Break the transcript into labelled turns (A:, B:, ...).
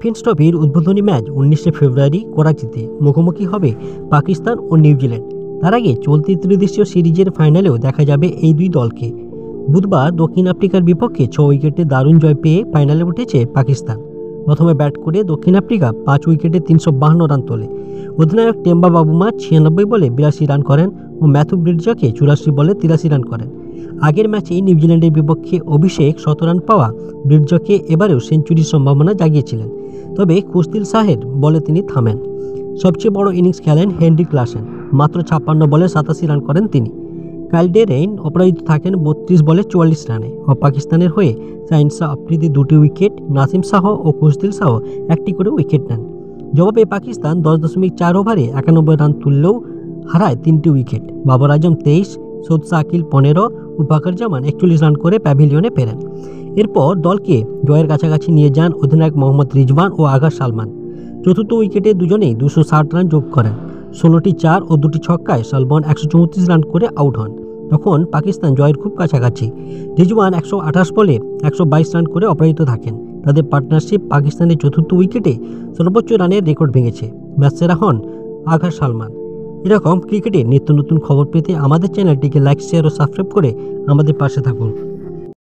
A: Champions ট্রফির উদ্বোধনী match 19শে ফেব্রুয়ারি করাচিতে মুখোমুখি হবে পাকিস্তান ও নিউজিল্যান্ড। তার আগে চলতি ত্রিদেশীয় সিরিজের ফাইনালেও দেখা যাবে এই দুই দলকে। বুধবার দক্ষিণ আফ্রিকার বিপক্ষে 6 উইকেটে দারুণ জয় পেয়ে ফাইনালে উঠেছে পাকিস্তান। প্রথমে ব্যাট করে দক্ষিণ আফ্রিকা 5 উইকেটে 352 রান তোলে। অধিনায়ক টেম্বা বাবুমা 96 বলে 82 রান করেন ও ম্যাথু ব্রিডজকে 84 বলে 83 রান করেন। আগের ম্যাচে নিউজিল্যান্ডের বিপক্ষে অভিষেক 100 রান পাওয়া ব্রিডজকে এবারেও সেঞ্চুরির সম্ভাবনা জাগিয়েছিলেন, তবে কুস্তিল শাহের বলে তিনি থামেন। সবচেয়ে বড় ইনিংস খেলেন হেনরিক লাসেন, মাত্র 56 বলে 87 রান করেন তিনি। কাইল ডেরেইন অপরাজিত থাকেন 32 বলে 44 রানে ও পাকিস্তানের হয়ে শাহিন শাহ আফ্রিদি 2টি উইকেট, নাসিম শাহ ও কুস্তিল শাহ 1টি করে উইকেট নেন। জবাবে পাকিস্তান 10.4 ওভারে 91 রান তুললেও হারায় 3টি উইকেট। বাবর আজম 23, সৌদ শাকিল 15 ও ফাখর জামান 41 রান করে প্যাভিলিয়নে ফেরেন। এরপর দলকে জয়ের কাছাকাছি নিয়ে যান অধিনায়ক মোহাম্মদ রিজওয়ান ও আগার সালমান। চতুর্থ উইকেটে দুজনেই 260 রান যোগ করেন। 16টি 4 ও 2টি ছক্কায় সালমান 134 রান করে আউট হন। তখন পাকিস্তান জয়ের খুব কাছাকাছি। রিজওয়ান 128 বলে 122 রান করে অপরাজিত থাকেন। তাদের পার্টনারশিপ পাকিস্তানের চতুর্থ উইকেটে সর্বোচ্চ রানের রেকর্ড ভেঙেছে। ম্যাচ সেরা হন আগার সালমান। এরকম ক্রিকেটের নিত্য নতুন খবর পেতে আমাদের চ্যানেলটিকে লাইক, শেয়ার ও সাবস্ক্রাইব করে আমাদের পাশে থাকুন।